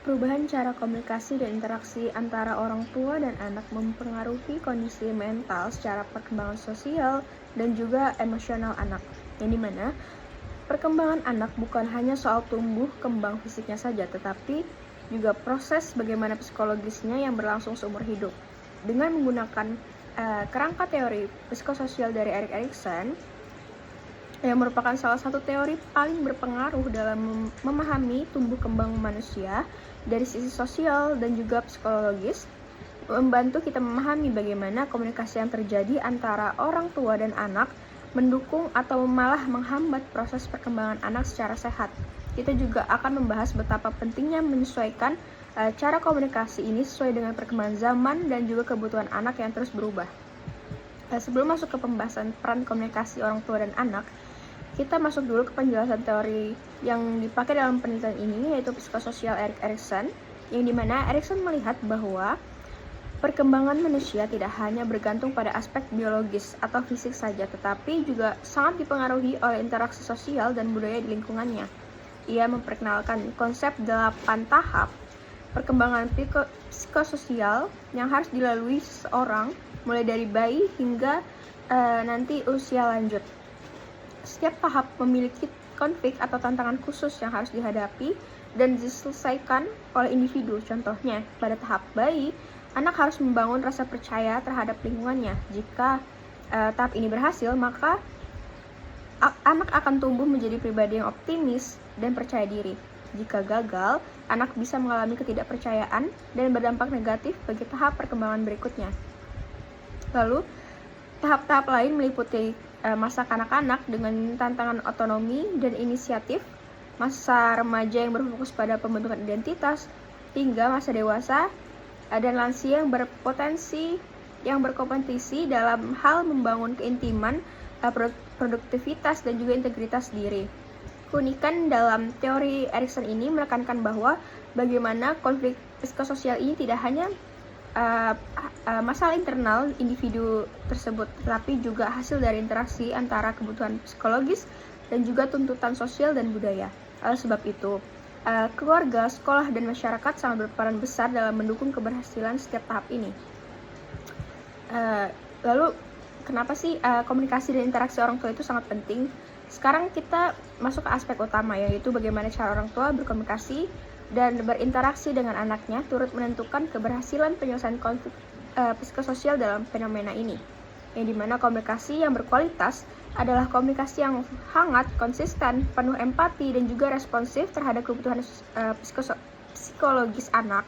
Perubahan cara komunikasi dan interaksi antara orang tua dan anak mempengaruhi kondisi mental secara perkembangan sosial dan juga emosional anak. Yang dimana perkembangan anak bukan hanya soal tumbuh kembang fisiknya saja, tetapi juga proses bagaimana psikologisnya yang berlangsung seumur hidup. Dengan menggunakan kerangka teori psikososial dari Erik Erikson, yang merupakan salah satu teori paling berpengaruh dalam memahami tumbuh kembang manusia dari sisi sosial dan juga psikologis, membantu kita memahami bagaimana komunikasi yang terjadi antara orang tua dan anak mendukung atau malah menghambat proses perkembangan anak secara sehat. Kita juga akan membahas betapa pentingnya menyesuaikan cara komunikasi ini sesuai dengan perkembangan zaman dan juga kebutuhan anak yang terus berubah. Sebelum masuk ke pembahasan peran komunikasi orang tua dan anak, kita masuk dulu ke penjelasan teori yang dipakai dalam penelitian ini, yaitu psikososial Erik Erikson, yang dimana Erikson melihat bahwa perkembangan manusia tidak hanya bergantung pada aspek biologis atau fisik saja, tetapi juga sangat dipengaruhi oleh interaksi sosial dan budaya di lingkungannya. Ia memperkenalkan konsep 8 tahap perkembangan psikososial yang harus dilalui seseorang, mulai dari bayi hingga nanti usia lanjut. Setiap tahap memiliki konflik atau tantangan khusus yang harus dihadapi dan diselesaikan oleh individu. Contohnya, pada tahap bayi, anak harus membangun rasa percaya terhadap lingkungannya. Jika tahap ini berhasil, maka anak akan tumbuh menjadi pribadi yang optimis dan percaya diri. Jika gagal, anak bisa mengalami ketidakpercayaan dan berdampak negatif bagi tahap perkembangan berikutnya. Lalu, tahap-tahap lain meliputi masa kanak-kanak dengan tantangan otonomi dan inisiatif, masa remaja yang berfokus pada pembentukan identitas, hingga masa dewasa dan lansia yang berkompetisi dalam hal membangun keintiman, produktivitas, dan juga integritas diri. Keunikan dalam teori Erikson ini menekankan bahwa bagaimana konflik psikososial ini tidak hanya masalah internal individu tersebut, tetapi juga hasil dari interaksi antara kebutuhan psikologis dan juga tuntutan sosial dan budaya. Oleh sebab itu, keluarga, sekolah, dan masyarakat sangat berperan besar dalam mendukung keberhasilan setiap tahap ini. Lalu, kenapa sih komunikasi dan interaksi orang tua itu sangat penting? Sekarang kita masuk ke aspek utama, yaitu bagaimana cara orang tua berkomunikasi dan berinteraksi dengan anaknya turut menentukan keberhasilan penyelesaian konflik psikososial dalam fenomena ini. Yang dimana komunikasi yang berkualitas adalah komunikasi yang hangat, konsisten, penuh empati, dan juga responsif terhadap kebutuhan psikologis anak.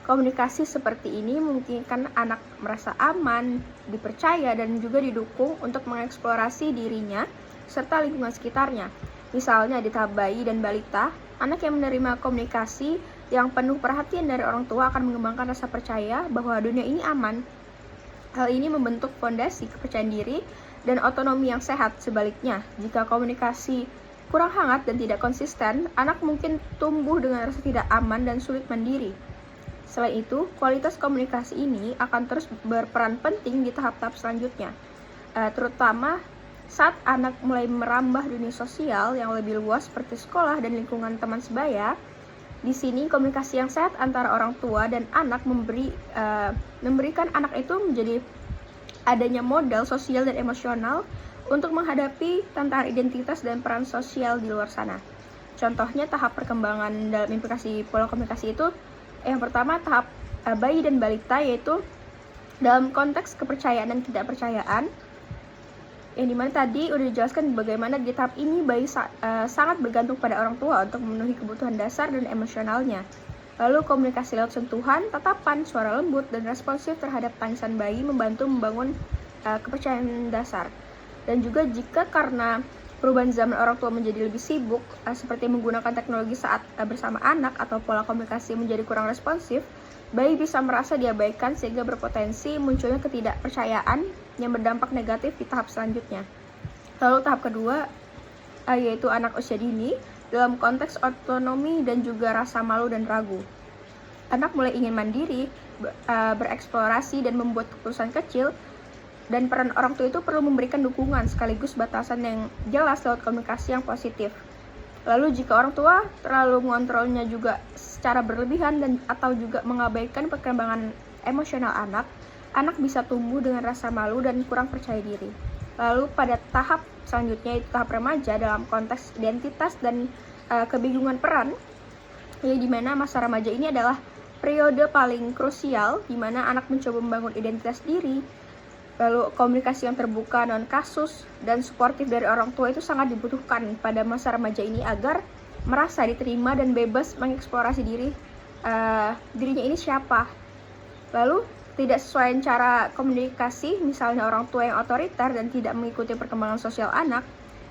Komunikasi seperti ini memungkinkan anak merasa aman, dipercaya, dan juga didukung untuk mengeksplorasi dirinya serta lingkungan sekitarnya. Misalnya di tahap bayi dan balita, anak yang menerima komunikasi yang penuh perhatian dari orang tua akan mengembangkan rasa percaya bahwa dunia ini aman. Hal ini membentuk fondasi kepercayaan diri dan otonomi yang sehat. Sebaliknya, jika komunikasi kurang hangat dan tidak konsisten, anak mungkin tumbuh dengan rasa tidak aman dan sulit mandiri. Selain itu, kualitas komunikasi ini akan terus berperan penting di tahap-tahap selanjutnya, terutama saat anak mulai merambah dunia sosial yang lebih luas seperti sekolah dan lingkungan teman sebaya. Di sini komunikasi yang sehat antara orang tua dan anak memberikan anak itu menjadi adanya modal sosial dan emosional untuk menghadapi tantangan identitas dan peran sosial di luar sana. Contohnya tahap perkembangan dalam implikasi pola komunikasi itu, yang pertama tahap bayi dan balita, yaitu dalam konteks kepercayaan dan ketidakpercayaan, yang dimana tadi udah dijelaskan bagaimana di tahap ini bayi sangat bergantung pada orang tua untuk memenuhi kebutuhan dasar dan emosionalnya. Lalu komunikasi lewat sentuhan, tatapan, suara lembut, dan responsif terhadap tangisan bayi membantu membangun kepercayaan dasar. Dan juga jika karena perubahan zaman orang tua menjadi lebih sibuk, seperti menggunakan teknologi saat bersama anak atau pola komunikasi menjadi kurang responsif, bayi bisa merasa diabaikan sehingga berpotensi munculnya ketidakpercayaan yang berdampak negatif di tahap selanjutnya. Lalu tahap kedua, yaitu anak usia dini, dalam konteks otonomi dan juga rasa malu dan ragu. Anak mulai ingin mandiri, bereksplorasi dan membuat keputusan kecil, dan peran orang tua itu perlu memberikan dukungan sekaligus batasan yang jelas lewat komunikasi yang positif. Lalu jika orang tua terlalu mengontrolnya juga secara berlebihan dan atau juga mengabaikan perkembangan emosional anak, anak bisa tumbuh dengan rasa malu dan kurang percaya diri. Lalu pada tahap selanjutnya, itu tahap remaja dalam konteks identitas dan kebingungan peran, ya, di mana masa remaja ini adalah periode paling krusial di mana anak mencoba membangun identitas diri. Lalu komunikasi yang terbuka, non kasus, dan suportif dari orang tua itu sangat dibutuhkan pada masa remaja ini agar merasa diterima dan bebas mengeksplorasi dirinya ini siapa. Lalu tidak sesuai cara komunikasi, misalnya orang tua yang otoriter dan tidak mengikuti perkembangan sosial anak,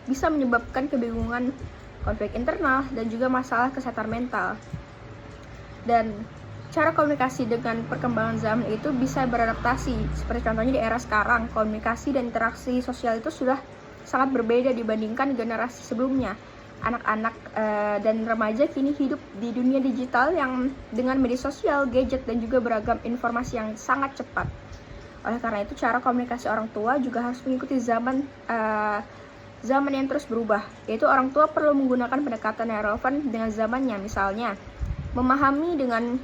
bisa menyebabkan kebingungan, konflik internal, dan juga masalah kesehatan mental. Dan cara komunikasi dengan perkembangan zaman itu bisa beradaptasi. Seperti contohnya di era sekarang, komunikasi dan interaksi sosial itu sudah sangat berbeda dibandingkan generasi sebelumnya. Anak-anak dan remaja kini hidup di dunia digital yang dengan media sosial, gadget, dan juga beragam informasi yang sangat cepat. Oleh karena itu, cara komunikasi orang tua juga harus mengikuti zaman yang terus berubah. Yaitu orang tua perlu menggunakan pendekatan yang relevan dengan zamannya. Misalnya, memahami dengan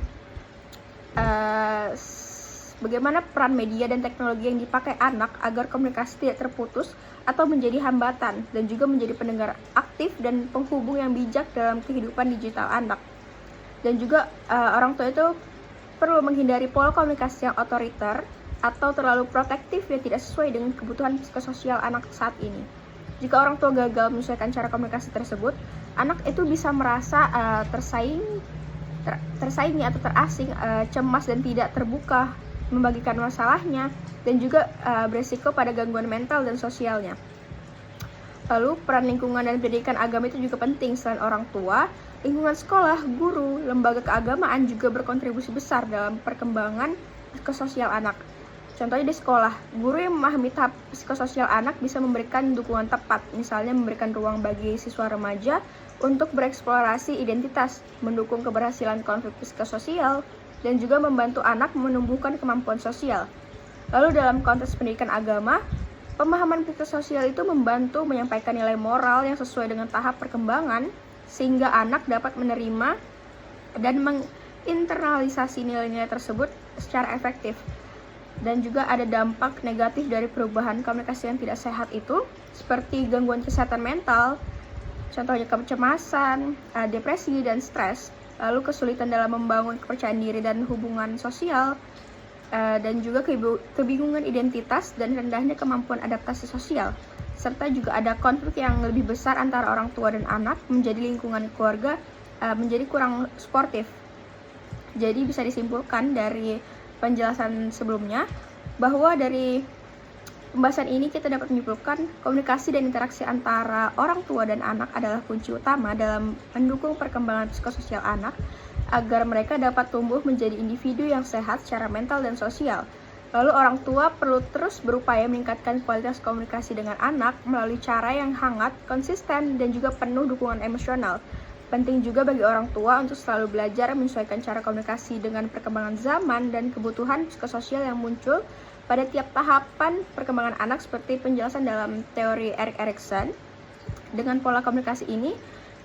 bagaimana peran media dan teknologi yang dipakai anak agar komunikasi tidak terputus atau menjadi hambatan, dan juga menjadi pendengar aktif dan penghubung yang bijak dalam kehidupan digital anak. Dan juga orang tua itu perlu menghindari pola komunikasi yang otoriter atau terlalu protektif yang tidak sesuai dengan kebutuhan psikososial anak saat ini. Jika orang tua gagal menyesuaikan cara komunikasi tersebut, anak itu bisa merasa tersaingi atau terasing, cemas dan tidak terbuka membagikan masalahnya, dan juga beresiko pada gangguan mental dan sosialnya. Lalu peran lingkungan dan pendidikan agama itu juga penting. Selain orang tua, lingkungan sekolah, guru, lembaga keagamaan juga berkontribusi besar dalam perkembangan psikososial anak. Contohnya di sekolah, guru yang memahami tahap psikososial anak bisa memberikan dukungan tepat, misalnya memberikan ruang bagi siswa remaja untuk bereksplorasi identitas, mendukung keberhasilan konflik psikososial, dan juga membantu anak menumbuhkan kemampuan sosial. Lalu dalam konteks pendidikan agama, pemahaman psikososial itu membantu menyampaikan nilai moral yang sesuai dengan tahap perkembangan, sehingga anak dapat menerima dan menginternalisasi nilai-nilai tersebut secara efektif. Dan juga ada dampak negatif dari perubahan komunikasi yang tidak sehat itu, seperti gangguan kesehatan mental, contohnya kecemasan, depresi, dan stres, lalu kesulitan dalam membangun kepercayaan diri dan hubungan sosial, dan juga kebingungan identitas dan rendahnya kemampuan adaptasi sosial, serta juga ada konflik yang lebih besar antara orang tua dan anak, menjadi lingkungan keluarga menjadi kurang suportif. Jadi bisa disimpulkan dari penjelasan sebelumnya bahwa dari pembahasan ini kita dapat menyimpulkan komunikasi dan interaksi antara orang tua dan anak adalah kunci utama dalam mendukung perkembangan psikososial anak agar mereka dapat tumbuh menjadi individu yang sehat secara mental dan sosial. Lalu orang tua perlu terus berupaya meningkatkan kualitas komunikasi dengan anak melalui cara yang hangat, konsisten, dan juga penuh dukungan emosional. Penting juga bagi orang tua untuk selalu belajar menyesuaikan cara komunikasi dengan perkembangan zaman dan kebutuhan psikososial yang muncul pada tiap tahapan perkembangan anak, seperti penjelasan dalam teori Erik Erikson. Dengan pola komunikasi ini,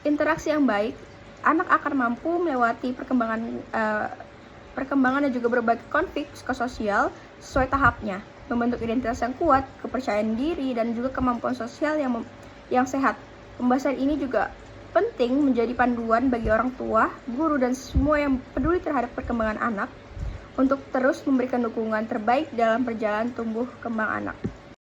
interaksi yang baik, anak akan mampu melewati perkembangan dan juga berbagai konflik psikososial sesuai tahapnya, membentuk identitas yang kuat, kepercayaan diri, dan juga kemampuan sosial yang sehat. Pembahasan ini juga penting menjadi panduan bagi orang tua, guru, dan semua yang peduli terhadap perkembangan anak untuk terus memberikan dukungan terbaik dalam perjalanan tumbuh kembang anak.